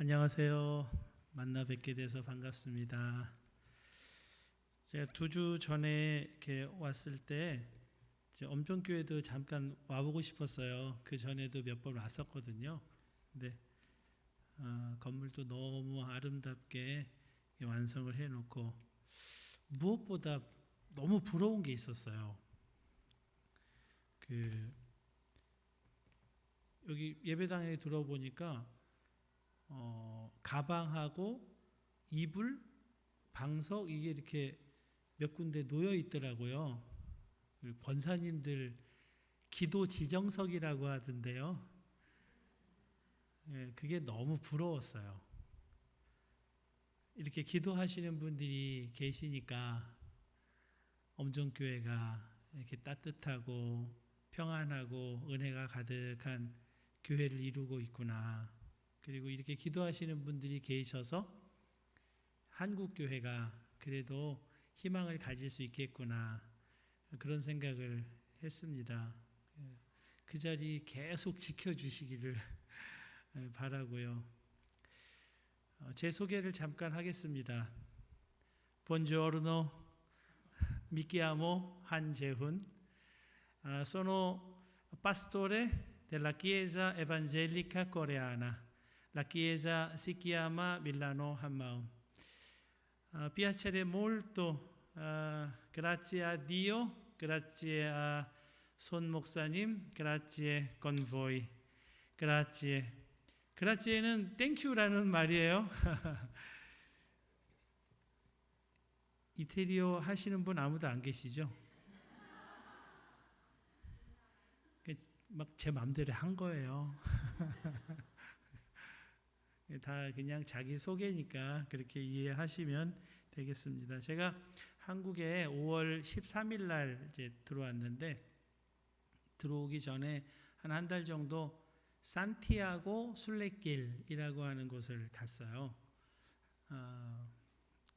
안녕하세요. 만나 뵙게 돼서 반갑습니다. 제가 2주 전에 이렇게 왔을 때 이제 엄종교회도 잠깐 와보고 싶었어요. 그 전에도 몇 번 왔었거든요. 근데 건물도 너무 아름답게 완성을 해놓고 무엇보다 너무 부러운 게 있었어요. 그 여기 예배당에 들어보니까 가방하고 이불, 방석 이게 이렇게 몇 군데 놓여 있더라고요. 권사님들 기도 지정석이라고 하던데요. 예, 그게 너무 부러웠어요. 이렇게 기도하시는 분들이 계시니까 엄정교회가 이렇게 따뜻하고 평안하고 은혜가 가득한 교회를 이루고 있구나. 그리고 이렇게 기도하시는 분들이 계셔서 한국교회가 그래도 희망을 가질 수 있겠구나. 그런 생각을 했습니다. 그 자리 계속 지켜주시기를 바라고요. 제 소개를 잠깐 하겠습니다. Buongiorno, mi chiamo 한재훈. Sono pastore della Chiesa Evangelica Coreana. La chiesa si chiama Milano Hammaum. Piacere molto, grazie a Dio, grazie a 손 목사님, grazie con voi, grazie. gracie는 땡큐라는 말이에요. 이태리어 하시는 분 아무도 안 계시죠? 막 제 마음대로 한 거예요. 다 그냥 자기 소개니까 그렇게 이해하시면 되겠습니다. 제가 한국에 5월 13일 날 이제 들어왔는데 들어오기 전에 한 달 정도 산티아고 순례길이라고 하는 곳을 갔어요.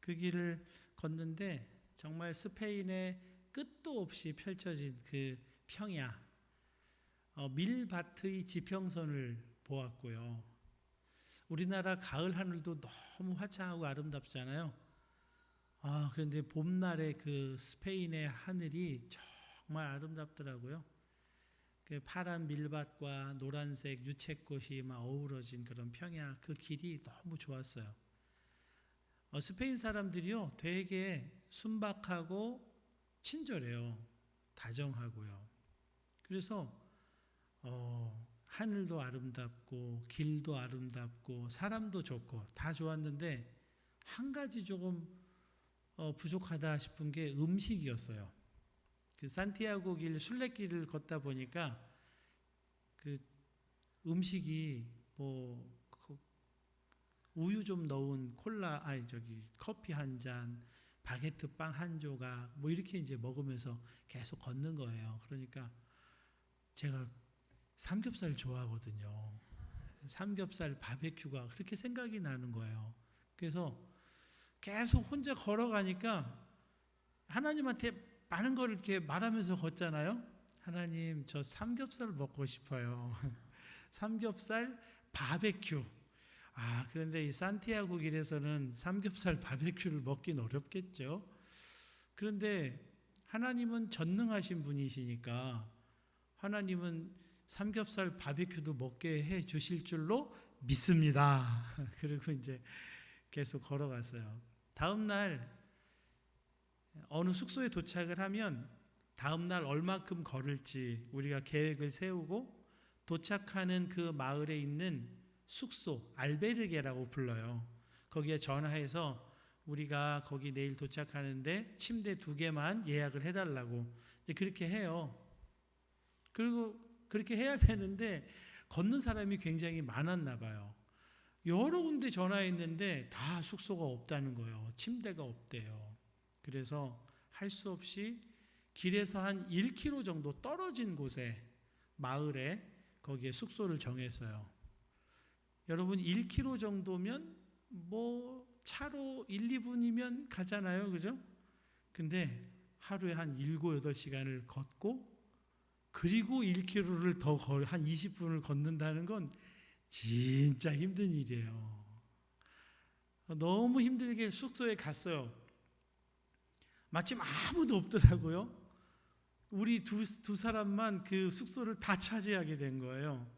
그 길을 걷는데 정말 스페인의 끝도 없이 펼쳐진 그 평야, 밀밭의 지평선을 보았고요. 우리나라 가을 하늘도 너무 화창하고 아름답잖아요. 그런데 봄날의 그 스페인의 하늘이 정말 아름답더라고요. 그 파란 밀밭과 노란색 유채꽃이 막 어우러진 그런 평야, 그 길이 너무 좋았어요. 스페인 사람들이요, 되게 순박하고 친절해요. 다정하고요. 그래서 하늘도 아름답고 길도 아름답고 사람도 좋고 다 좋았는데 한 가지 조금 부족하다 싶은 게 음식이었어요. 그 산티아고 길 순례길을 걷다 보니까 그 음식이 뭐 우유 좀 넣은 커피 한 잔, 바게트 빵 한 조각 뭐 이렇게 이제 먹으면서 계속 걷는 거예요. 그러니까 제가 삼겹살 좋아하거든요. 삼겹살 바베큐가 그렇게 생각이 나는 거예요. 그래서 계속 혼자 걸어가니까 하나님한테 많은 걸 이렇게 말하면서 걷잖아요. 하나님, 저 삼겹살 먹고 싶어요. 삼겹살 바베큐. 그런데 이 산티아고 길에서는 삼겹살 바베큐를 먹긴 어렵겠죠. 그런데 하나님은 전능하신 분이시니까 하나님은 삼겹살 바베큐도 먹게 해 주실 줄로 믿습니다. 그리고 이제 계속 걸어갔어요. 다음 날 어느 숙소에 도착을 하면 다음 날 얼마큼 걸을지 우리가 계획을 세우고 도착하는 그 마을에 있는 숙소, 알베르게라고 불러요. 거기에 전화해서 우리가 거기 내일 도착하는데 침대 2개만 예약을 해달라고 이제 그렇게 해요. 그리고 그렇게 해야 되는데 걷는 사람이 굉장히 많았나 봐요. 여러 군데 전화했는데 다 숙소가 없다는 거예요. 침대가 없대요. 그래서 할 수 없이 길에서 한 1km 정도 떨어진 곳에 마을에 거기에 숙소를 정했어요. 여러분 1km 정도면 뭐 차로 1, 2분이면 가잖아요. 그죠? 근데 하루에 한 7, 8시간을 걷고 그리고 1km를 더 한 20분을 걷는다는 건 진짜 힘든 일이에요. 너무 힘들게 숙소에 갔어요. 마침 아무도 없더라고요. 우리 두 사람만 그 숙소를 다 차지하게 된 거예요.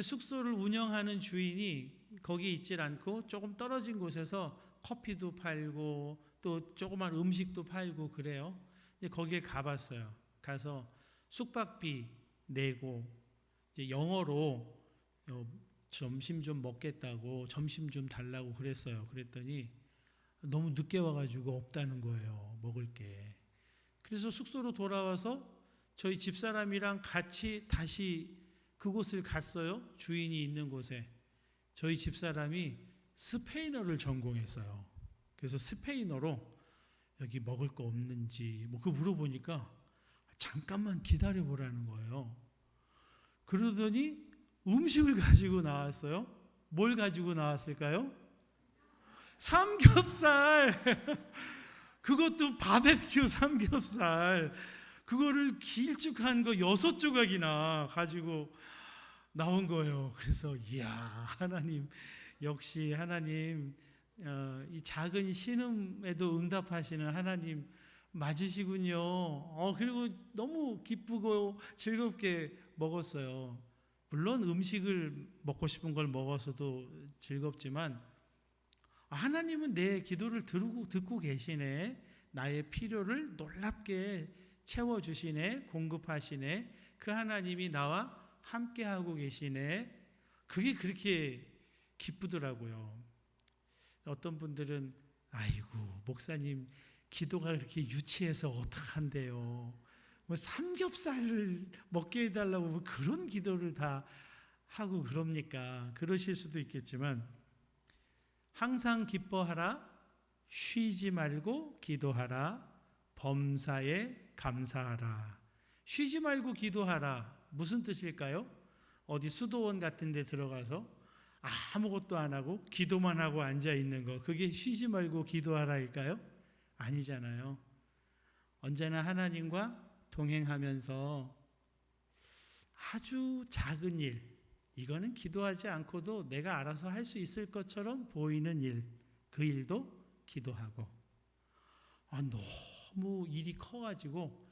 숙소를 운영하는 주인이 거기 있질 않고 조금 떨어진 곳에서 커피도 팔고 또 조그만 음식도 팔고 그래요. 거기에 가봤어요. 가서 숙박비 내고 이제 영어로 점심 좀 먹겠다고 점심 좀 달라고 그랬어요. 그랬더니 너무 늦게 와가지고 없다는 거예요. 먹을 게. 그래서 숙소로 돌아와서 저희 집사람이랑 같이 다시 그곳을 갔어요. 주인이 있는 곳에. 저희 집사람이 스페인어를 전공했어요. 그래서 스페인어로 여기 먹을 거 없는지 그거 물어보니까 잠깐만 기다려보라는 거예요. 그러더니 음식을 가지고 나왔어요. 뭘 가지고 나왔을까요? 삼겹살. 그것도 바베큐 삼겹살. 그거를 길쭉한 거 6조각이나 가지고 나온 거예요. 그래서 이야, 하나님, 역시 하나님, 이 작은 신음에도 응답하시는 하나님 맞으시군요. 그리고 너무 기쁘고 즐겁게 먹었어요. 물론 음식을 먹고 싶은 걸 먹어서도 즐겁지만 하나님은 내 기도를 듣고 계시네. 나의 필요를 놀랍게 채워주시네. 공급하시네. 그 하나님이 나와 함께하고 계시네. 그게 그렇게 기쁘더라고요. 어떤 분들은 아이고 목사님 기도가 그렇게 유치해서 어떡한데요. 뭐 삼겹살을 먹게 해달라고 뭐 그런 기도를 다 하고 그럽니까? 그러실 수도 있겠지만 항상 기뻐하라, 쉬지 말고 기도하라, 범사에 감사하라. 쉬지 말고 기도하라. 무슨 뜻일까요? 어디 수도원 같은 데 들어가서 아무것도 안 하고 기도만 하고 앉아 있는 거, 그게 쉬지 말고 기도하라일까요? 아니잖아요. 언제나 하나님과 동행하면서 아주 작은 일, 이거는 기도하지 않고도 내가 알아서 할 수 있을 것처럼 보이는 일, 그 일도 기도하고, 너무 일이 커가지고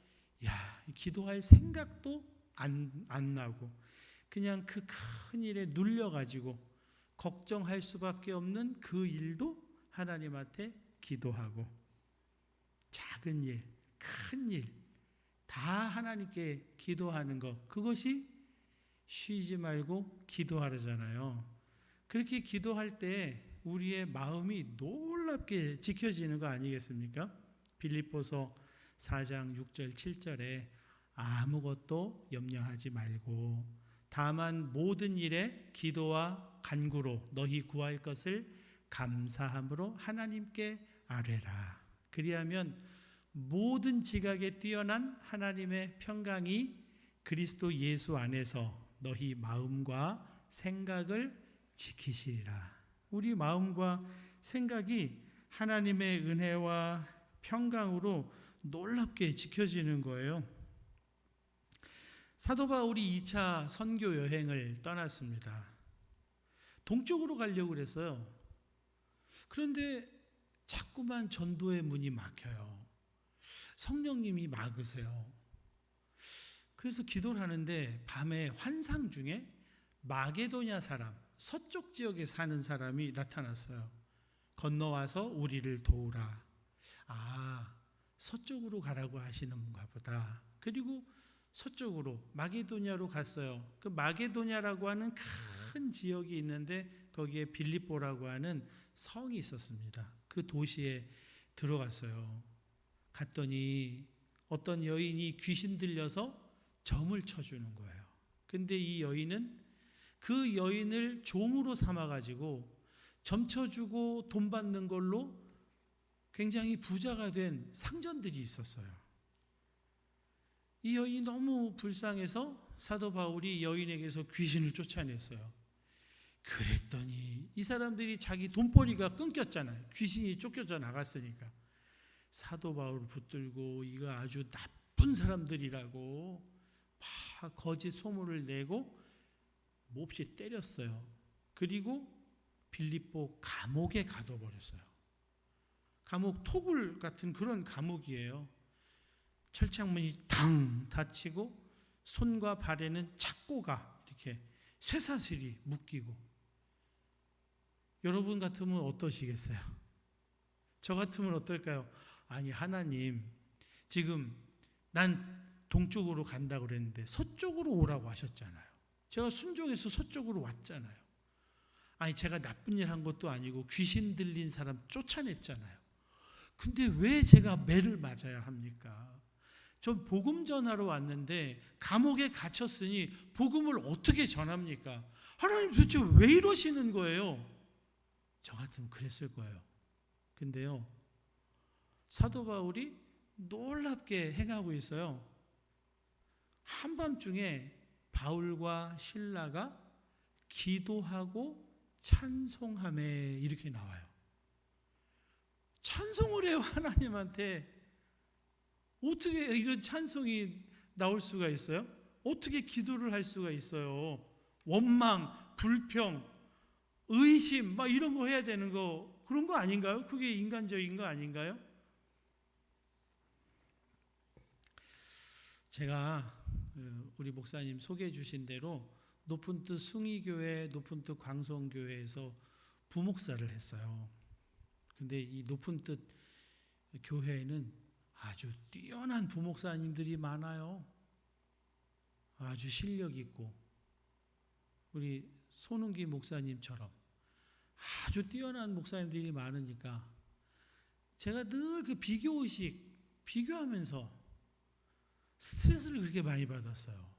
기도할 생각도 안 나고 그냥 그 큰 일에 눌려가지고 걱정할 수밖에 없는 그 일도 하나님한테 기도하고, 작은 일, 큰 일 다 하나님께 기도하는 것, 그것이 쉬지 말고 기도하라잖아요. 그렇게 기도할 때 우리의 마음이 놀랍게 지켜지는 거 아니겠습니까? 빌립보서 4장 6절 7절에 아무것도 염려하지 말고 다만 모든 일에 기도와 간구로 너희 구할 것을 감사함으로 하나님께 아뢰라. 그리하면 모든 지각에 뛰어난 하나님의 평강이 그리스도 예수 안에서 너희 마음과 생각을 지키시리라. 우리 마음과 생각이 하나님의 은혜와 평강으로 놀랍게 지켜지는 거예요. 사도 바울이 2차 선교 여행을 떠났습니다. 동쪽으로 가려고 그랬어요. 그런데 자꾸만 전도의 문이 막혀요. 성령님이 막으세요. 그래서 기도를 하는데 밤에 환상 중에 마게도냐 사람, 서쪽 지역에 사는 사람이 나타났어요. 건너와서 우리를 도우라. 서쪽으로 가라고 하시는가 보다. 그리고 서쪽으로 마게도냐로 갔어요. 그 마게도냐라고 하는 큰 지역이 있는데 거기에 빌립보라고 하는 성이 있었습니다. 그 도시에 들어갔어요. 갔더니 어떤 여인이 귀신 들려서 점을 쳐주는 거예요. 근데 이 여인은 그 여인을 종으로 삼아가지고 점 쳐주고 돈 받는 걸로 굉장히 부자가 된 상전들이 있었어요. 이 여인이 너무 불쌍해서 사도 바울이 여인에게서 귀신을 쫓아냈어요. 그랬더니 이 사람들이 자기 돈벌이가 끊겼잖아요. 귀신이 쫓겨져 나갔으니까. 사도 바울을 붙들고 이거 아주 나쁜 사람들이라고 거짓 소문을 내고 몹시 때렸어요. 그리고 빌립보 감옥에 가둬버렸어요. 감옥 토굴 같은 그런 감옥이에요. 철창문이 당 닫히고 손과 발에는 착고가 이렇게 쇠사슬이 묶이고. 여러분 같으면 어떠시겠어요? 저 같으면 어떨까요? 아니 하나님, 지금 난 동쪽으로 간다고 그랬는데 서쪽으로 오라고 하셨잖아요. 제가 순종해서 서쪽으로 왔잖아요. 아니 제가 나쁜 일 한 것도 아니고 귀신 들린 사람 쫓아냈잖아요. 근데 왜 제가 매를 맞아야 합니까? 전 복음 전하러 왔는데 감옥에 갇혔으니 복음을 어떻게 전합니까? 하나님 도대체 왜 이러시는 거예요? 저 같으면 그랬을 거예요. 근데요, 사도 바울이 놀랍게 행하고 있어요. 한밤중에 바울과 실라가 기도하고 찬송하며 이렇게 나와요. 찬송을 해요, 하나님한테. 어떻게 이런 찬송이 나올 수가 있어요? 어떻게 기도를 할 수가 있어요? 원망, 불평, 의심 막 이런 거 해야 되는 거, 그런 거 아닌가요? 그게 인간적인 거 아닌가요? 제가 우리 목사님 소개해 주신 대로 높은 뜻 숭의교회, 높은 뜻 광성교회에서 부목사를 했어요. 근데 이 높은 뜻 교회에는 아주 뛰어난 부목사님들이 많아요. 아주 실력 있고, 우리 손은기 목사님처럼 아주 뛰어난 목사님들이 많으니까 제가 늘 그 비교의식, 비교하면서 스트레스를 그렇게 많이 받았어요.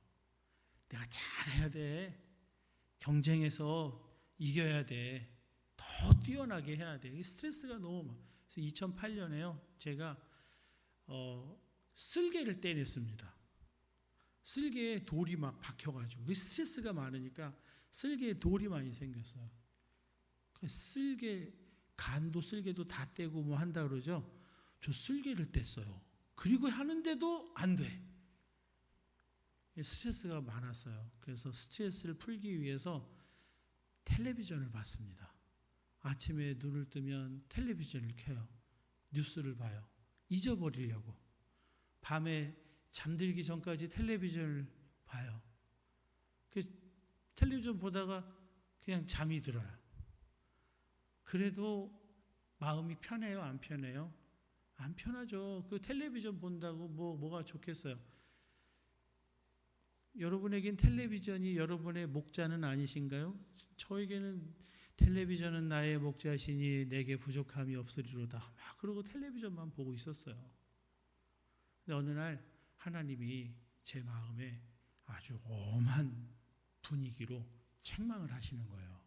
내가 잘해야 돼. 경쟁에서 이겨야 돼. 더 뛰어나게 해야 돼. 스트레스가 너무 많아요. 그래서 2008년에요. 제가 쓸개를 떼냈습니다. 쓸개에 돌이 막 박혀가지고 스트레스가 많으니까 쓸개에 돌이 많이 생겼어요. 쓸개, 간도 쓸개도 다 떼고 뭐 한다 그러죠. 저 쓸개를 뗐어요. 그리고 하는데도 안 돼. 스트레스가 많았어요. 그래서 스트레스를 풀기 위해서 텔레비전을 봤습니다. 아침에 눈을 뜨면 텔레비전을 켜요. 뉴스를 봐요. 잊어버리려고. 밤에 잠들기 전까지 텔레비전을 봐요. 그 텔레비전 보다가 그냥 잠이 들어요. 그래도 마음이 편해요? 안 편해요? 안 편하죠. 그 텔레비전 본다고 뭐가 좋겠어요? 여러분에겐 텔레비전이 여러분의 목자는 아니신가요? 저에게는 텔레비전은 나의 목자시니 내게 부족함이 없으리로다. 막 그러고 텔레비전만 보고 있었어요. 근데 어느 날 하나님이 제 마음에 아주 엄한 분위기로 책망을 하시는 거예요.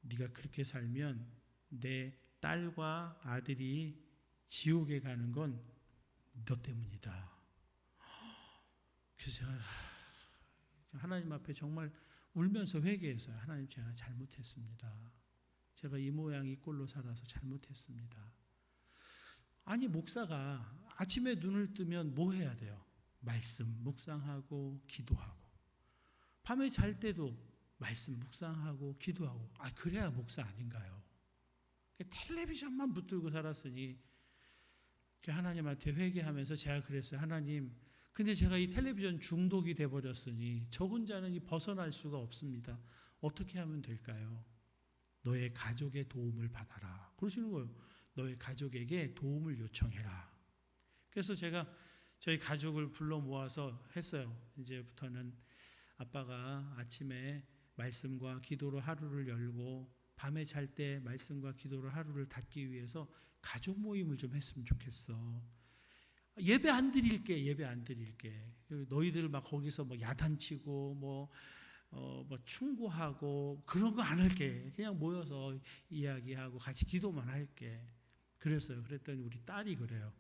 네가 그렇게 살면 내 딸과 아들이 지옥에 가는 건 너 때문이다. 그래서 제가 하나님 앞에 정말 울면서 회개했어요. 하나님, 제가 잘못했습니다. 제가 이 모양 이 꼴로 살아서 잘못했습니다. 아니, 목사가 아침에 눈을 뜨면 뭐 해야 돼요? 말씀 묵상하고 기도하고, 밤에 잘 때도 말씀 묵상하고 기도하고. 그래야 목사 아닌가요? 텔레비전만 붙들고 살았으니 하나님한테 회개하면서 제가 그랬어요. 하나님, 근데 제가 이 텔레비전 중독이 돼버렸으니 저 혼자는 벗어날 수가 없습니다. 어떻게 하면 될까요? 너의 가족의 도움을 받아라. 그러시는 거예요. 너의 가족에게 도움을 요청해라. 그래서 제가 저희 가족을 불러 모아서 했어요. 이제부터는 아빠가 아침에 말씀과 기도로 하루를 열고 밤에 잘 때 말씀과 기도로 하루를 닫기 위해서 가족 모임을 좀 했으면 좋겠어. 예배 안 드릴게. 너희들 막 거기서 야단치고 충고하고 그런 거 안 할게. 그냥 모여서 이야기하고 같이 기도만 할게. 그랬어요. 그랬더니 우리 딸이 그래요.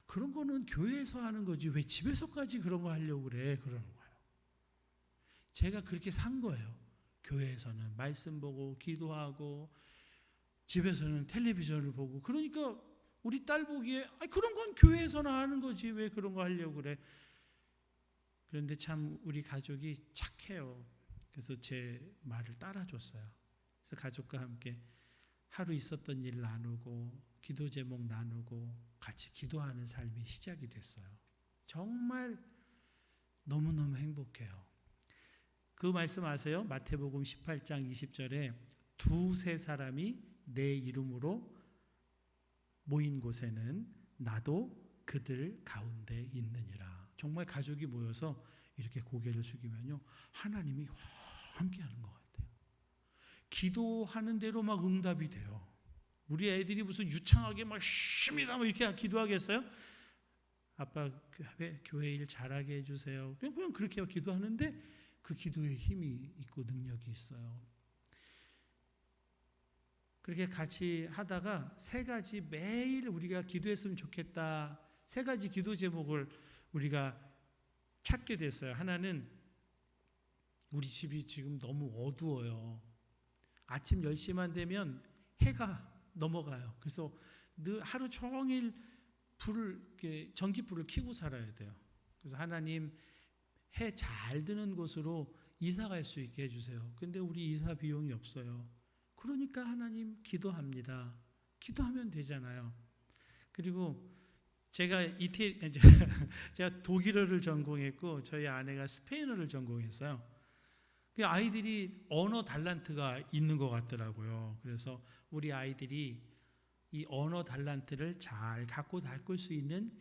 그런 거는 교회에서 하는 거지 왜 집에서까지 그런 거 하려고 그래? 그러는 거예요. 제가 그렇게 산 거예요. 교회에서는 말씀 보고 기도하고 집에서는 텔레비전을 보고. 그러니까 우리 딸 보기에 그런 건 교회에서나 하는 거지 왜 그런 거 하려고 그래? 그런데 참 우리 가족이 착해요. 그래서 제 말을 따라줬어요. 그래서 가족과 함께 하루 있었던 일 나누고 기도 제목 나누고 같이 기도하는 삶이 시작이 됐어요. 정말 너무너무 행복해요. 그 말씀 아세요? 마태복음 18장 20절에 두세 사람이 내 이름으로 모인 곳에는 나도 그들 가운데 있느니라. 정말 가족이 모여서 이렇게 고개를 숙이면요, 하나님이 함께하는 것 같아요. 기도하는 대로 막 응답이 돼요. 우리 애들이 무슨 유창하게 막 힘이다 뭐 이렇게 기도하겠어요? 아빠 교회 일 잘하게 해주세요. 그냥 그렇게 기도하는데 그 기도에 힘이 있고 능력이 있어요. 그렇게 같이 하다가 세 가지 매일 우리가 기도했으면 좋겠다. 세 가지 기도 제목을 우리가 찾게 됐어요. 하나는 우리 집이 지금 너무 어두워요. 아침 10시만 되면 해가 넘어가요. 그래서 늘 하루 종일 전기불을 켜고 살아야 돼요. 그래서 하나님 해 잘 드는 곳으로 이사 갈 수 있게 해주세요. 근데 우리 이사 비용이 없어요. 그러니까 하나님 기도합니다. 기도하면 되잖아요. 그리고 제가 제가 독일어를 전공했고 저희 아내가 스페인어를 전공했어요. 그 아이들이 언어 달란트가 있는 것 같더라고요. 그래서 우리 아이들이 이 언어 달란트를 잘 갖고 닦을 수 있는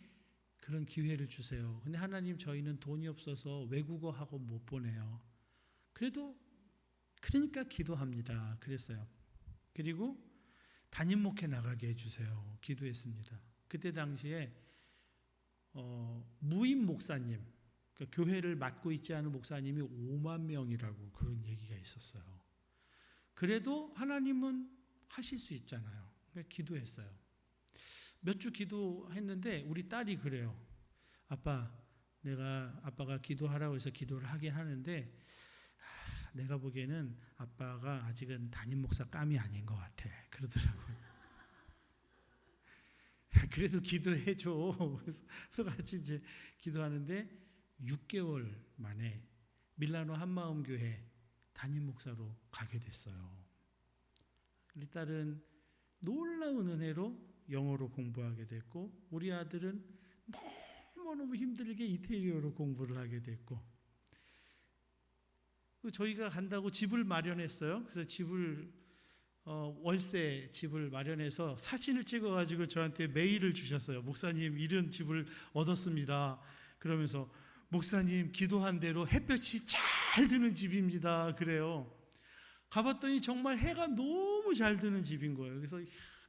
그런 기회를 주세요. 근데 하나님 저희는 돈이 없어서 외국어 학원 못 보내요. 그러니까 기도합니다. 그랬어요. 그리고 담임 목회 나가게 해주세요. 기도했습니다. 그때 당시에 무임 목사님, 그러니까 교회를 맡고 있지 않은 목사님이 5만 명이라고 그런 얘기가 있었어요. 그래도 하나님은 하실 수 있잖아요. 기도했어요. 몇 주 기도했는데 우리 딸이 그래요. 아빠가 기도하라고 해서 기도를 하긴 하는데 내가 보기에는 아빠가 아직은 담임 목사 감이 아닌 것 같아. 그러더라고요. 그래서 기도해줘. 그래서 같이 이제 기도하는데 6개월 만에 밀라노 한마음교회 담임 목사로 가게 됐어요. 우리 딸은 놀라운 은혜로 영어로 공부하게 됐고 우리 아들은 너무너무 힘들게 이태리어로 공부를 하게 됐고 저희가 간다고 집을 마련했어요. 그래서 월세 집을 마련해서 사진을 찍어가지고 저한테 메일을 주셨어요. 목사님 이런 집을 얻었습니다. 그러면서 목사님 기도한 대로 햇볕이 잘 드는 집입니다. 그래요. 가봤더니 정말 해가 너무 잘 드는 집인 거예요. 그래서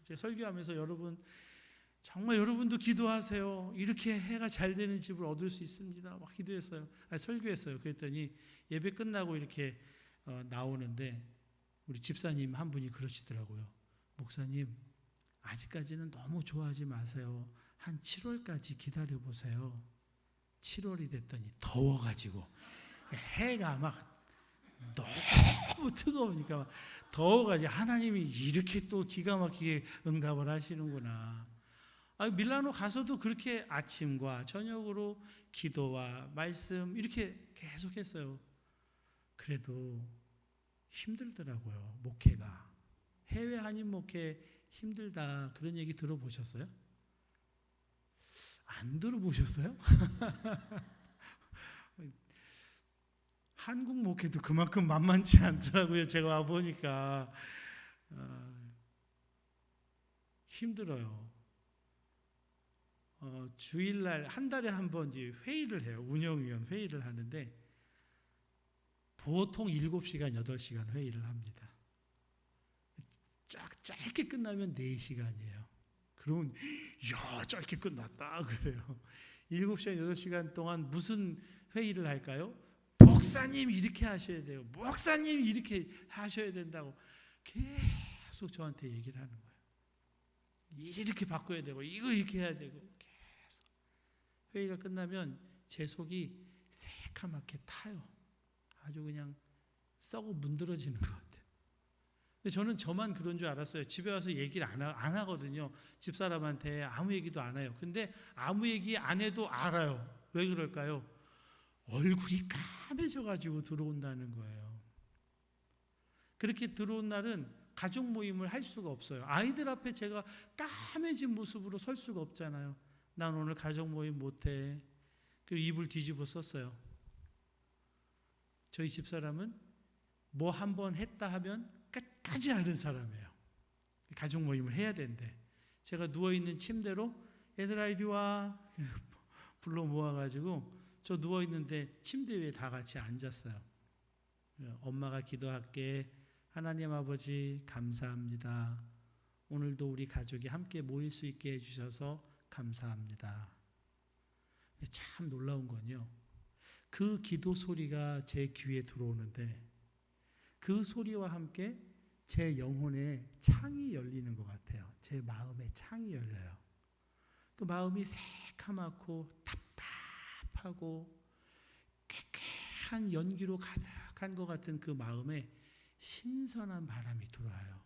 제 설교하면서 정말 여러분도 기도하세요. 이렇게 해가 잘 되는 집을 얻을 수 있습니다. 막 기도했어요. 설교했어요. 그랬더니 예배 끝나고 이렇게 나오는데 우리 집사님 한 분이 그러시더라고요. 목사님 아직까지는 너무 좋아하지 마세요. 한 7월까지 기다려보세요. 7월이 됐더니 더워가지고 해가 막 너무 뜨거우니까 막 더워가지고 하나님이 이렇게 또 기가 막히게 응답을 하시는구나. 밀라노 가서도 그렇게 아침과 저녁으로 기도와 말씀 이렇게 계속 했어요. 그래도 힘들더라고요. 목회가. 해외 한인 목회 힘들다 그런 얘기 들어보셨어요? 안 들어보셨어요? 한국 목회도 그만큼 만만치 않더라고요. 제가 와보니까 힘들어요. 주일날 한 달에 한 번 회의를 해요. 운영위원 회의를 하는데 보통 7시간, 8시간 회의를 합니다. 짧게 끝나면 4시간이에요. 그러면 야 짧게 끝났다 그래요. 7시간, 8시간 동안 무슨 회의를 할까요? 목사님 이렇게 하셔야 돼요. 목사님 이렇게 하셔야 된다고 계속 저한테 얘기를 하는 거예요. 이렇게 바꿔야 되고 이거 이렇게 해야 되고 계속. 회의가 끝나면 제 속이 새카맣게 타요. 아주 그냥 썩어 문드러지는 것 같아요. 근데 저는 저만 그런 줄 알았어요. 집에 와서 얘기를 안 하거든요. 집사람한테 아무 얘기도 안 해요. 근데 아무 얘기 안 해도 알아요. 왜 그럴까요? 얼굴이 까매져가지고 들어온다는 거예요. 그렇게 들어온 날은 가족 모임을 할 수가 없어요. 아이들 앞에 제가 까매진 모습으로 설 수가 없잖아요. 난 오늘 가족 모임 못해. 그리고 입을 뒤집어 썼어요. 저희 집사람은 뭐 한 번 했다 하면 끝까지 하는 사람이에요. 가족 모임을 해야 된대. 제가 누워있는 침대로 얘들아 이리 와 불러 모아가지고 저 누워있는데 침대 위에 다 같이 앉았어요. 엄마가 기도할게. 하나님 아버지 감사합니다. 오늘도 우리 가족이 함께 모일 수 있게 해주셔서 감사합니다. 참 놀라운 건요, 그 기도 소리가 제 귀에 들어오는데 그 소리와 함께 제 영혼의 창이 열리는 것 같아요. 제 마음의 창이 열려요. 그 마음이 새카맣고 답답하고 쾌쾌한 연기로 가득한 것 같은 그 마음에 신선한 바람이 들어와요.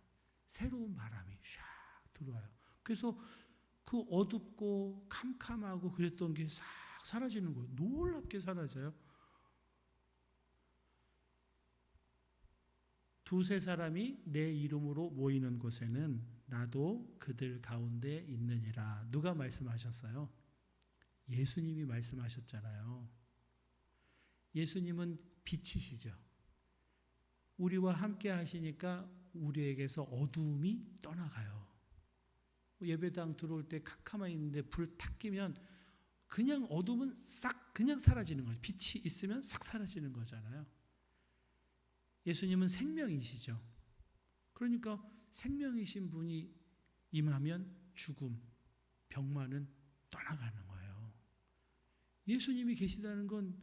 새로운 바람이 샥 들어와요. 그래서 그 어둡고 캄캄하고 그랬던 게 싹 사라지는 거예요. 놀랍게 사라져요. 두세 사람이 내 이름으로 모이는 곳에는 나도 그들 가운데 있느니라. 누가 말씀하셨어요? 예수님이 말씀하셨잖아요. 예수님은 빛이시죠. 우리와 함께 하시니까 우리에게서 어두움이 떠나가요. 예배당 들어올 때 캄캄하게 있는데 불 탁 끼면 그냥 어둠은 싹 그냥 사라지는 거죠. 빛이 있으면 싹 사라지는 거잖아요. 예수님은 생명이시죠. 그러니까 생명이신 분이 임하면 죽음, 병만은 떠나가는 거예요. 예수님이 계시다는 건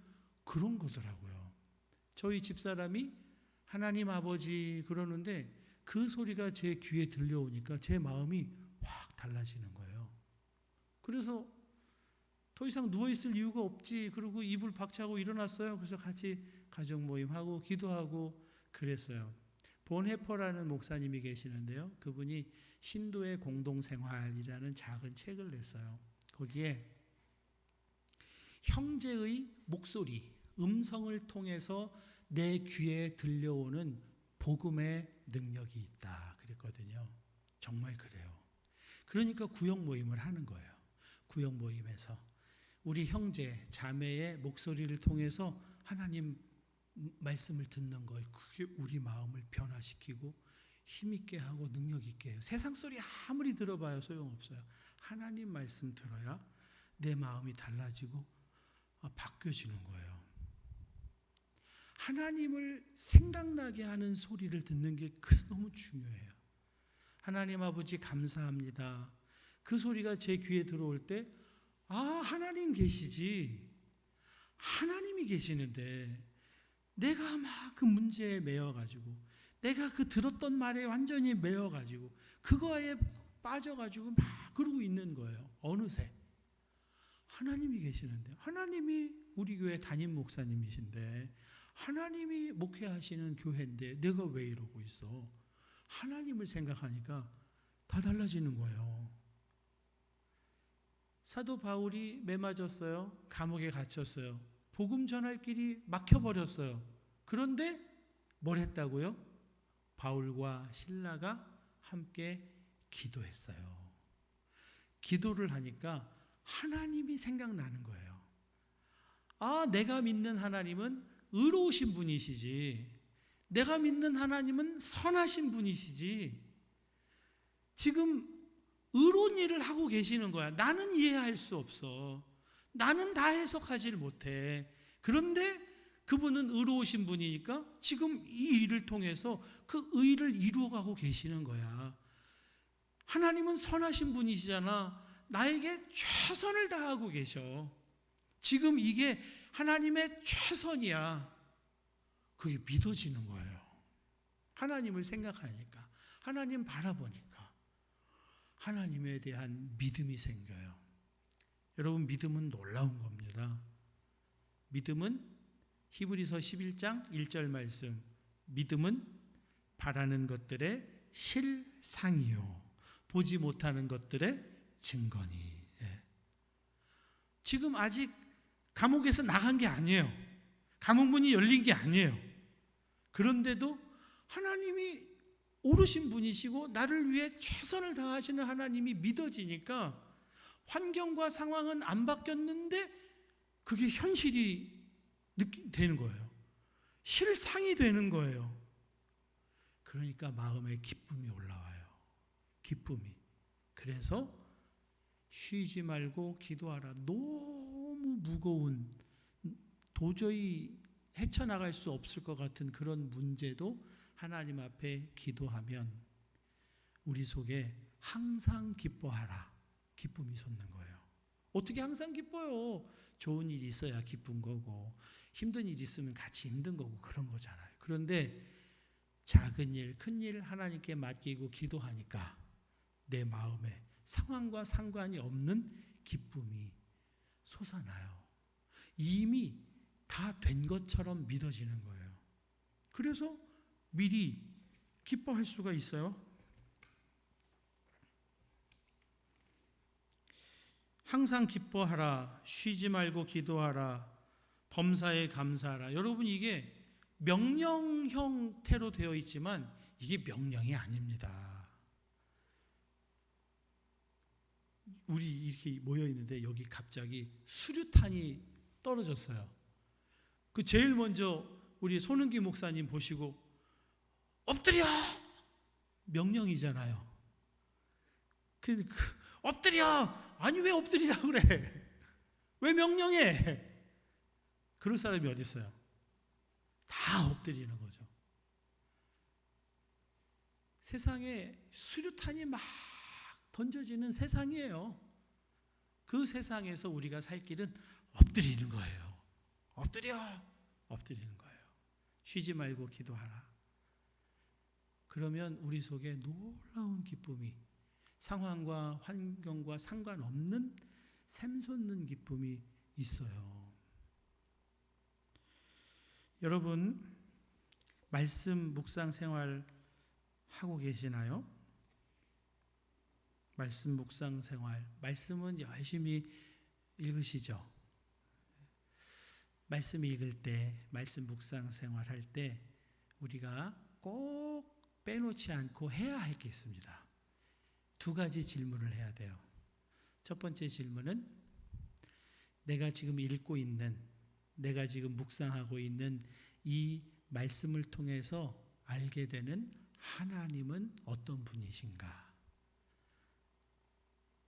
그런 거더라고요. 저희 집사람이 하나님 아버지 그러는데 그 소리가 제 귀에 들려오니까 제 마음이 확 달라지는 거예요. 그래서 더 이상 누워있을 이유가 없지. 그리고 이불 박차고 일어났어요. 그래서 같이 가족 모임하고 기도하고 그랬어요. 본해퍼라는 목사님이 계시는데요. 그분이 신도의 공동생활이라는 작은 책을 냈어요. 거기에 형제의 목소리, 음성을 통해서 내 귀에 들려오는 복음의 능력이 있다 그랬거든요. 정말 그래요. 그러니까 구역 모임을 하는 거예요. 구역 모임에서 우리 형제, 자매의 목소리를 통해서 하나님 말씀을 듣는 거예요. 그게 우리 마음을 변화시키고 힘있게 하고 능력있게 해요. 세상 소리 아무리 들어봐요 소용없어요. 하나님 말씀 들어야 내 마음이 달라지고 바뀌어지는 거예요. 하나님을 생각나게 하는 소리를 듣는 게 그래서 너무 중요해요. 하나님 아버지 감사합니다. 그 소리가 제 귀에 들어올 때 하나님 계시지. 하나님이 계시는데 내가 막 그 문제에 매여가지고 내가 그 들었던 말에 완전히 매여가지고 그거에 빠져가지고 막 그러고 있는 거예요. 어느새 하나님이 계시는데, 하나님이 우리 교회 담임 목사님이신데, 하나님이 목회하시는 교회인데 내가 왜 이러고 있어? 하나님을 생각하니까 다 달라지는 거예요. 사도 바울이 매맞았어요. 감옥에 갇혔어요. 복음 전할 길이 막혀버렸어요. 그런데 뭘 했다고요? 바울과 실라가 함께 기도했어요. 기도를 하니까 하나님이 생각나는 거예요. 내가 믿는 하나님은 의로우신 분이시지. 내가 믿는 하나님은 선하신 분이시지. 지금 의로운 일을 하고 계시는 거야. 나는 이해할 수 없어. 나는 다 해석하지 못해. 그런데 그분은 의로우신 분이니까 지금 이 일을 통해서 그 의를 이루어가고 계시는 거야. 하나님은 선하신 분이시잖아. 나에게 최선을 다하고 계셔. 지금 이게 하나님의 최선이야. 그게 믿어지는 거예요. 하나님을 생각하니까, 하나님 바라보니까 하나님에 대한 믿음이 생겨요. 여러분, 믿음은 놀라운 겁니다. 믿음은 히브리서 11장 1절 말씀, 믿음은 바라는 것들의 실상이요 보지 못하는 것들의 증거니. 지금 아직 감옥에서 나간 게 아니에요. 감옥문이 열린 게 아니에요. 그런데도 하나님이 오르신 분이시고 나를 위해 최선을 다하시는 하나님이 믿어지니까 환경과 상황은 안 바뀌었는데 그게 현실이 되는 거예요. 실상이 되는 거예요. 그러니까 마음에 기쁨이 올라와요. 기쁨이. 그래서 쉬지 말고 기도하라. 너무 무거운, 도저히 헤쳐나갈 수 없을 것 같은 그런 문제도 하나님 앞에 기도하면 우리 속에 항상 기뻐하라. 기쁨이 솟는 거예요. 어떻게 항상 기뻐요? 좋은 일이 있어야 기쁜 거고 힘든 일 있으면 같이 힘든 거고 그런 거잖아요. 그런데 작은 일, 큰 일 하나님께 맡기고 기도하니까 내 마음에 상황과 상관이 없는 기쁨이 솟아나요. 이미 다 된 것처럼 믿어지는 거예요. 그래서 미리 기뻐할 수가 있어요. 항상 기뻐하라. 쉬지 말고 기도하라. 범사에 감사하라. 여러분, 이게 명령 형태로 되어 있지만 이게 명령이 아닙니다. 우리 이렇게 모여 있는데 여기 갑자기 수류탄이 떨어졌어요. 그 제일 먼저 우리 손은기 목사님 보시고 엎드려! 명령이잖아요. 엎드려! 아니 왜 엎드리라고 그래? 왜 명령해? 그럴 사람이 어디 있어요? 다 엎드리는 거죠. 세상에 수류탄이 막 던져지는 세상이에요. 그 세상에서 우리가 살 길은 엎드리는 거예요. 엎드리는 거예요. 쉬지 말고 기도하라. 그러면 우리 속에 놀라운 기쁨이, 상황과 환경과 상관없는 샘솟는 기쁨이 있어요. 여러분, 말씀 묵상 생활 하고 계시나요? 말씀 묵상 생활, 말씀은 열심히 읽으시죠? 말씀 읽을 때, 말씀 묵상 생활 할 때 우리가 꼭 빼놓지 않고 해야 할 게 있습니다. 두 가지 질문을 해야 돼요. 첫 번째 질문은 내가 지금 읽고 있는, 내가 지금 묵상하고 있는 이 말씀을 통해서 알게 되는 하나님은 어떤 분이신가?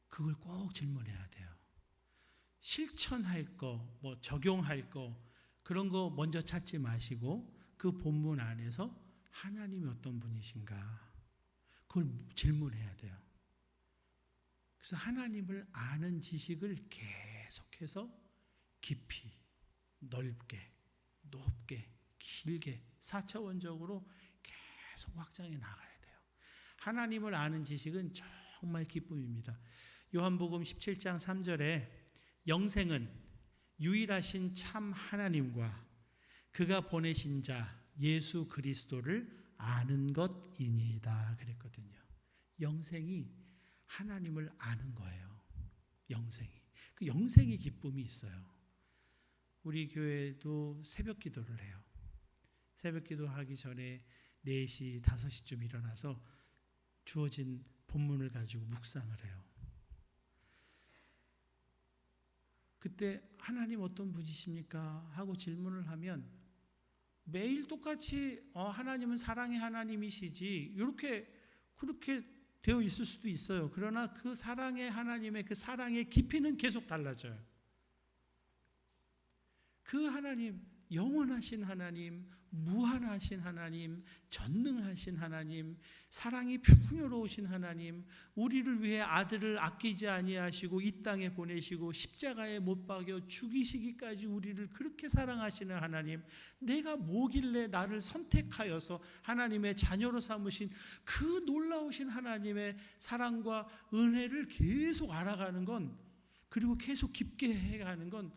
그걸 꼭 질문해야 돼요. 실천할 거, 적용할 거, 그런 거 먼저 찾지 마시고 그 본문 안에서 하나님이 어떤 분이신가? 그걸 질문해야 돼요. 그래서 하나님을 아는 지식을 계속해서 깊이, 넓게, 높게, 길게, 4차원적으로 계속 확장해 나가야 돼요. 하나님을 아는 지식은 정말 기쁨입니다. 요한복음 17장 3절에 영생은 유일하신 참 하나님과 그가 보내신 자 예수 그리스도를 아는 것이니이다 그랬거든요. 영생이 하나님을 아는 거예요. 영생이. 그 영생의 기쁨이 있어요. 우리 교회도 새벽 기도를 해요. 새벽 기도하기 전에 4시, 5시쯤 일어나서 주어진 본문을 가지고 묵상을 해요. 그때 하나님 어떤 분이십니까? 하고 질문을 하면 매일 똑같이 하나님은 사랑의 하나님이시지 그렇게 되어 있을 수도 있어요. 그러나 그 사랑의 하나님의 그 사랑의 깊이는 계속 달라져요. 그 하나님, 영원하신 하나님, 무한하신 하나님, 전능하신 하나님, 사랑이 풍요로우신 하나님, 우리를 위해 아들을 아끼지 아니하시고 이 땅에 보내시고 십자가에 못 박여 죽이시기까지 우리를 그렇게 사랑하시는 하나님, 내가 뭐길래 나를 선택하여서 하나님의 자녀로 삼으신 그 놀라우신 하나님의 사랑과 은혜를 계속 알아가는 건, 그리고 계속 깊게 해가는 건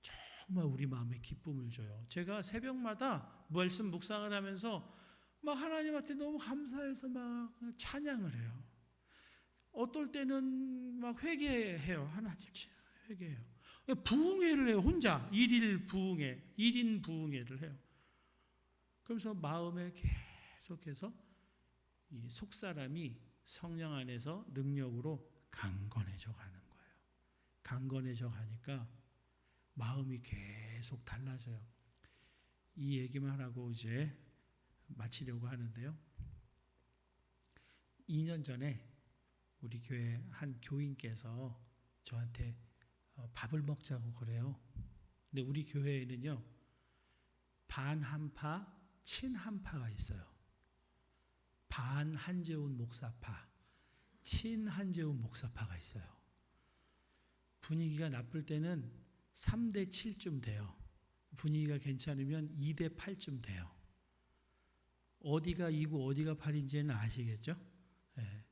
정말 우리 마음에 기쁨을 줘요. 제가 새벽마다 말씀 묵상을 하면서 막 하나님한테 너무 감사해서 막 찬양을 해요. 어떨 때는 막 회개해요. 하나님 회개해요. 부흥회를 해요. 혼자 1인 부흥회를 해요. 그러면서 마음에 계속 계속해서 이 속사람이 성령 안에서 능력으로 강건해져 가는 거예요. 강건해져 가니까 마음이 계속 달라져요. 이 얘기만 하고 이제 마치려고 하는데요. 2년 전에 우리 교회 한 교인께서 저한테 밥을 먹자고 그래요. 근데 우리 교회에는요, 반한파, 친한파가 있어요. 반한재훈 목사파, 친한재훈 목사파가 있어요. 분위기가 나쁠 때는 3대 7쯤 돼요. 분위기가 괜찮으면 2대 8쯤 돼요. 어디가 2고 어디가 8인지는 아시겠죠? 네.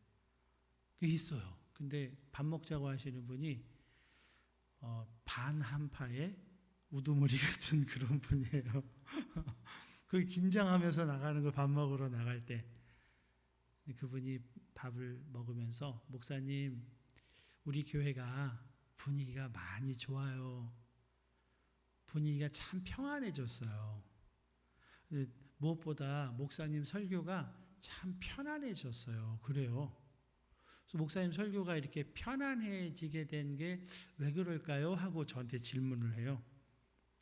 그게 있어요. 근데 밥 먹자고 하시는 분이 반한파의 우두머리 같은 그런 분이에요. 그 긴장하면서 나가는 거, 밥 먹으러 나갈 때. 그분이 밥을 먹으면서 목사님, 우리 교회가 분위기가 많이 좋아요. 분위기가 참 평안해졌어요. 무엇보다 목사님 설교가 참 편안해졌어요. 그래요. 그래서 목사님 설교가 이렇게 편안해지게 된 게 왜 그럴까요? 하고 저한테 질문을 해요.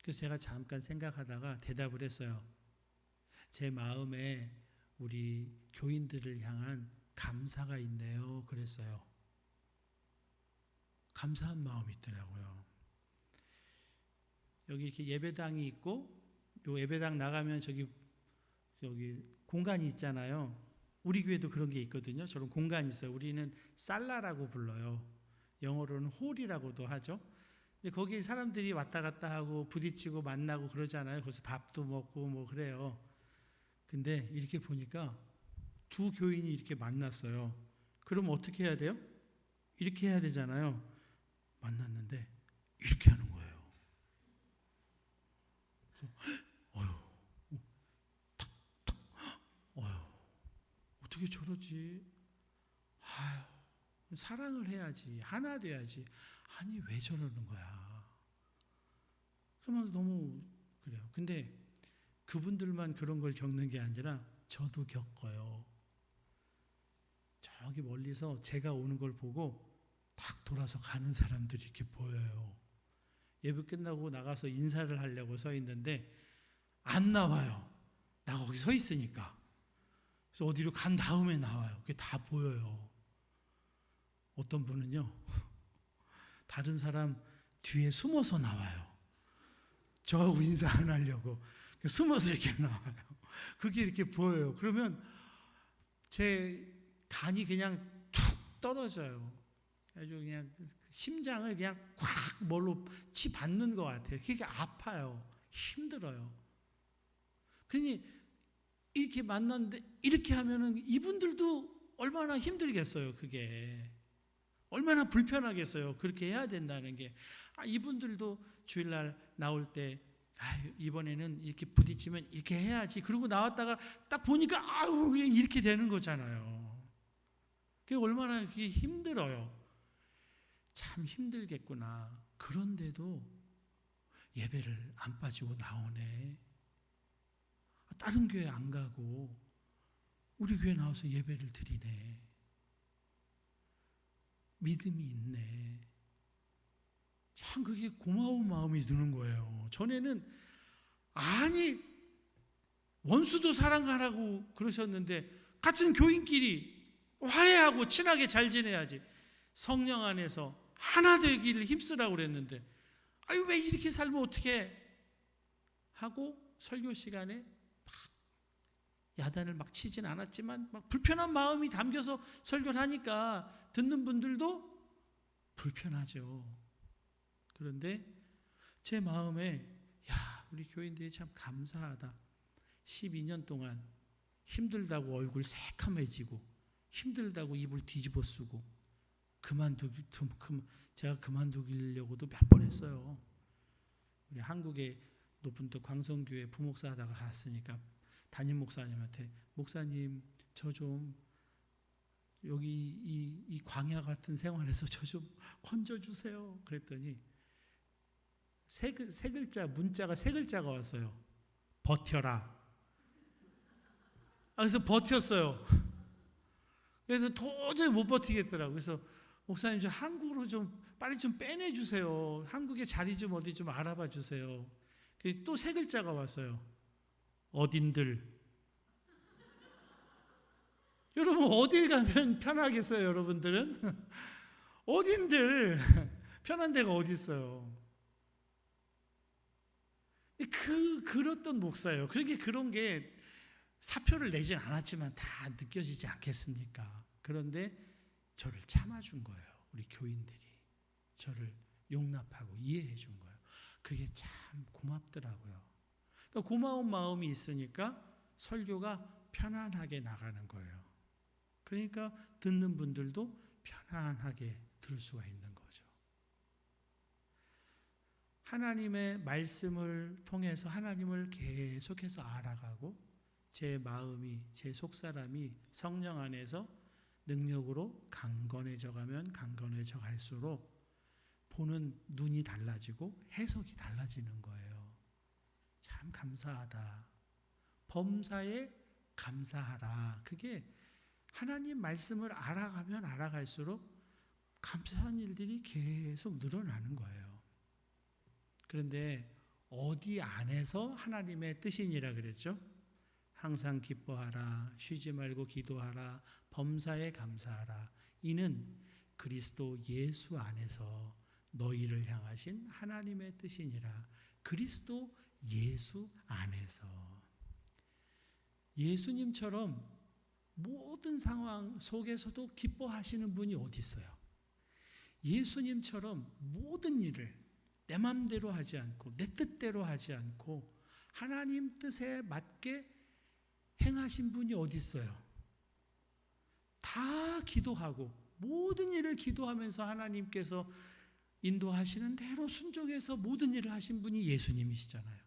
그래서 제가 잠깐 생각하다가 대답을 했어요. 제 마음에 우리 교인들을 향한 감사가 있네요. 그랬어요. 감사한 마음이 있더라고요. 여기 이렇게 예배당이 있고, 요 예배당 나가면 여기 공간이 있잖아요. 우리 교회도 그런 게 있거든요. 저런 공간이 있어요. 우리는 살라라고 불러요. 영어로는 홀이라고도 하죠. 근데 거기 사람들이 왔다 갔다 하고 부딪히고 만나고 그러잖아요. 거기서 밥도 먹고 뭐 그래요. 근데 이렇게 보니까 두 교인이 이렇게 만났어요. 그럼 어떻게 해야 돼요? 이렇게 해야 되잖아요. 만났는데 이렇게 하는 거예요. 그래서 어떻게 저러지? 사랑을 해야지, 하나 돼야지. 아니 왜 저러는 거야? 그만 너무 그래요. 근데 그분들만 그런 걸 겪는 게 아니라 저도 겪어요. 저기 멀리서 제가 오는 걸 보고 딱 돌아서 가는 사람들이 이렇게 보여요. 예배 끝나고 나가서 인사를 하려고 서 있는데 안 나와요. 나 거기 서 있으니까. 그래서 어디로 간 다음에 나와요. 그게 다 보여요. 어떤 분은요, 다른 사람 뒤에 숨어서 나와요. 저하고 인사 안 하려고 숨어서 이렇게 나와요. 그게 이렇게 보여요. 그러면 제 간이 그냥 툭 떨어져요. 아주 그냥 심장을 그냥 꽉 뭘로 치받는 것 같아요. 그게 아파요. 힘들어요. 그러니 이렇게 만났는데 이렇게 하면은 이분들도 얼마나 힘들겠어요. 그게 얼마나 불편하겠어요. 그렇게 해야 된다는 게. 이분들도 주일날 나올 때 이번에는 이렇게 부딪히면 이렇게 해야지. 그러고 나왔다가 딱 보니까 그냥 이렇게 되는 거잖아요. 그게 얼마나 그게 힘들어요. 참 힘들겠구나. 그런데도 예배를 안 빠지고 나오네. 다른 교회 안 가고 우리 교회 나와서 예배를 드리네. 믿음이 있네. 참 그게 고마운 마음이 드는 거예요. 전에는 아니 원수도 사랑하라고 그러셨는데 같은 교인끼리 화해하고 친하게 잘 지내야지. 성령 안에서 하나 되기를 힘쓰라고 그랬는데 왜 이렇게 살면 어떻게 하고 설교 시간에 막 야단을 막 치진 않았지만 막 불편한 마음이 담겨서 설교를 하니까 듣는 분들도 불편하죠. 그런데 제 마음에 우리 교인들이 참 감사하다. 12년 동안 힘들다고 얼굴 새카매지고 힘들다고 입을 뒤집어 쓰고 제가 그만두려고도 몇 번 했어요. 우리 한국의 높은 또 광성교회 부목사 하다가 갔으니까 담임 목사님한테 목사님 저 좀 여기 이 광야 같은 생활에서 저 좀 건져주세요. 그랬더니 세 글자 문자가 세 글자가 왔어요. 버텨라. 그래서 버텼어요. 그래서 도저히 못 버티겠더라고요. 그래서 목사님 저 한국으로 좀 빨리 좀 빼내주세요. 한국에 자리 좀 어디 좀 알아봐 주세요. 또 세 글자가 왔어요. 어딘들. 여러분 어딜 가면 편하겠어요, 여러분들은? 어딘들 편한 데가 어디 있어요? 그랬던 목사예요. 그렇게 그런 게 사표를 내진 않았지만 다 느껴지지 않겠습니까? 그런데 저를 참아준 거예요. 우리 교인들이 저를 용납하고 이해해 준 거예요. 그게 참 고맙더라고요. 그러니까 고마운 마음이 있으니까 설교가 편안하게 나가는 거예요. 그러니까 듣는 분들도 편안하게 들을 수가 있는 거죠. 하나님의 말씀을 통해서 하나님을 계속해서 알아가고 제 마음이, 제 속사람이 성령 안에서 능력으로 강건해져 가면 강건해져 갈수록 보는 눈이 달라지고 해석이 달라지는 거예요. 참 감사하다. 범사에 감사하라. 그게 하나님 말씀을 알아가면 알아갈수록 감사한 일들이 계속 늘어나는 거예요. 그런데 어디 안에서 하나님의 뜻이니라 그랬죠? 항상 기뻐하라, 쉬지 말고 기도하라, 범사에 감사하라. 이는 그리스도 예수 안에서 너희를 향하신 하나님의 뜻이니라. 그리스도 예수 안에서. 예수님처럼 모든 상황 속에서도 기뻐하시는 분이 어디 있어요? 예수님처럼 모든 일을 내 마음대로 하지 않고 내 뜻대로 하지 않고 하나님 뜻에 맞게 행하신 분이 어디 있어요? 다 기도하고 모든 일을 기도하면서 하나님께서 인도하시는 대로 순종해서 모든 일을 하신 분이 예수님이시잖아요.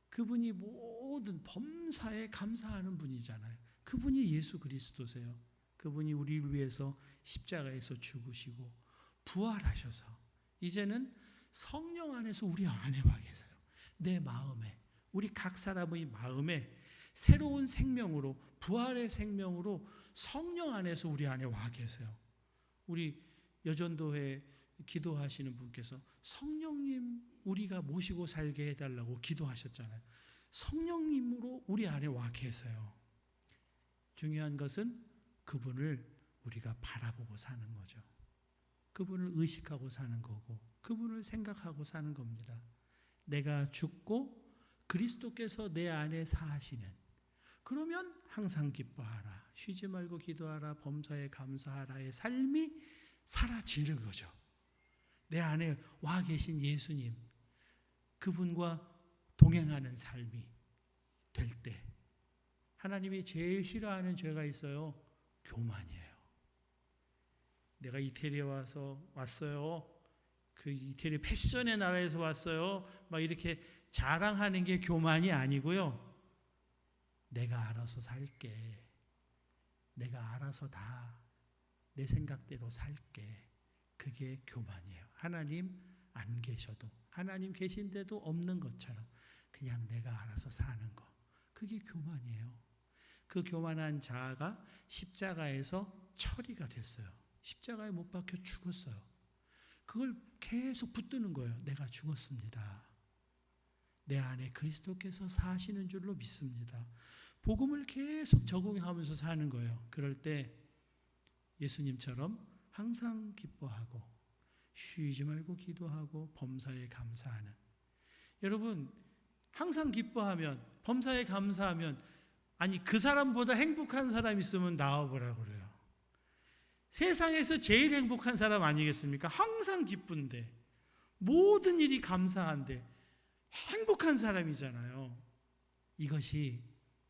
그분이 모든 범사에 감사하는 분이잖아요. 그분이 예수 그리스도세요. 그분이 우리를 위해서 십자가에서 죽으시고 부활하셔서 이제는 성령 안에서 우리 안에 와 계세요. 내 마음에, 우리 각 사람의 마음에 새로운 생명으로, 부활의 생명으로 성령 안에서 우리 안에 와 계세요. 우리 여전도회 기도하시는 분께서 성령님 우리가 모시고 살게 해달라고 기도하셨잖아요. 성령님으로 우리 안에 와 계세요. 중요한 것은 그분을 우리가 바라보고 사는 거죠. 그분을 의식하고 사는 거고 그분을 생각하고 사는 겁니다. 내가 죽고 그리스도께서 내 안에 사시는, 그러면 항상 기뻐하라, 쉬지 말고 기도하라, 범사에 감사하라의 삶이 사라지는 거죠. 내 안에 와 계신 예수님, 그분과 동행하는 삶이 될 때 하나님이 제일 싫어하는 죄가 있어요. 교만이에요. 내가 이태리에 왔어요. 그 이태리 패션의 나라에서 왔어요. 막 이렇게 자랑하는 게 교만이 아니고요. 내가 알아서 살게. 내가 알아서 다 내 생각대로 살게. 그게 교만이에요. 하나님 안 계셔도, 하나님 계신데도 없는 것처럼 그냥 내가 알아서 사는 거. 그게 교만이에요. 그 교만한 자아가 십자가에서 처리가 됐어요. 십자가에 못 박혀 죽었어요. 그걸 계속 붙드는 거예요. 내가 죽었습니다. 내 안에 그리스도께서 사시는 줄로 믿습니다. 복음을 계속 적용하면서 사는 거예요. 그럴 때 예수님처럼 항상 기뻐하고 쉬지 말고 기도하고 범사에 감사하는, 여러분 항상 기뻐하면 범사에 감사하면, 아니 그 사람보다 행복한 사람 있으면 나와보라고 그래요. 세상에서 제일 행복한 사람 아니겠습니까? 항상 기쁜데 모든 일이 감사한데 행복한 사람이잖아요. 이것이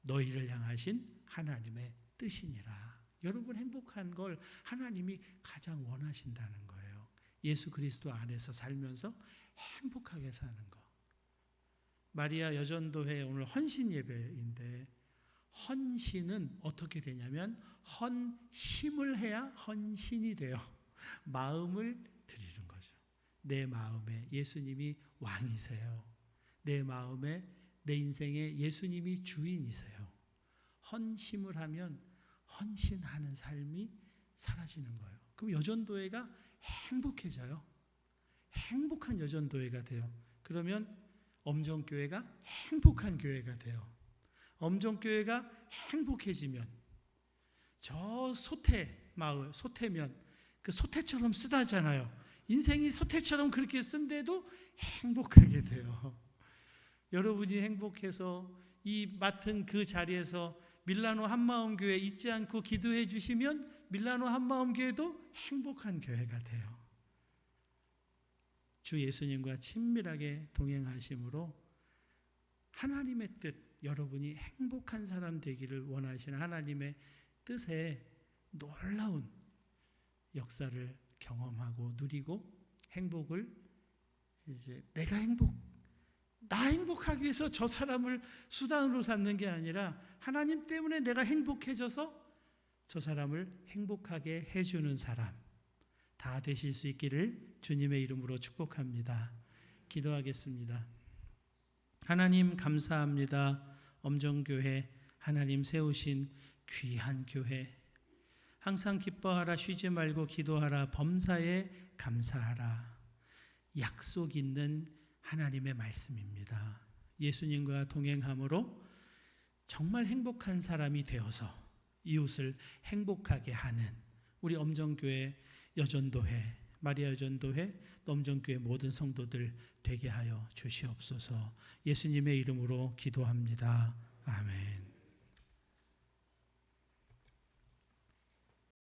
너희를 향하신 하나님의 뜻이니라. 여러분 행복한 걸 하나님이 가장 원하신다는 거예요. 예수 그리스도 안에서 살면서 행복하게 사는 거. 마리아 여전도회 오늘 헌신 예배인데, 헌신은 어떻게 되냐면 헌심을 해야 헌신이 돼요. 마음을 드리는 거죠. 내 마음에 예수님이 왕이세요. 내 마음에 내 인생에 예수님이 주인이세요. 헌신을 하면 헌신하는 삶이 사라지는 거예요. 그럼 여전도회가 행복해져요. 행복한 여전도회가 돼요. 그러면 엄정교회가 행복한 교회가 돼요. 엄정교회가 행복해지면 저 소태 마을, 소태면 그 소태처럼 쓰다잖아요. 인생이 소태처럼 그렇게 쓴데도 행복하게 돼요. 여러분이 행복해서 이 맡은 그 자리에서 밀라노 한마음교회 잊지 않고 기도해 주시면 밀라노 한마음교회도 행복한 교회가 돼요. 주 예수님과 친밀하게 동행하심으로 하나님의 뜻, 여러분이 행복한 사람 되기를 원하시는 하나님의 뜻에 놀라운 역사를 경험하고 누리고 행복을 이제 나 행복하기 위해서 저 사람을 수단으로 삼는 게 아니라 하나님 때문에 내가 행복해져서 저 사람을 행복하게 해주는 사람 다 되실 수 있기를 주님의 이름으로 축복합니다. 기도하겠습니다. 하나님 감사합니다. 엄정교회 하나님 세우신 귀한 교회, 항상 기뻐하라, 쉬지 말고 기도하라, 범사에 감사하라, 약속 있는 하나님의 말씀입니다. 예수님과 동행함으로 정말 행복한 사람이 되어서 이웃을 행복하게 하는 우리 엄정교회 여전도회, 마리아 여전도회, 또 엄정교회 모든 성도들 되게 하여 주시옵소서. 예수님의 이름으로 기도합니다. 아멘.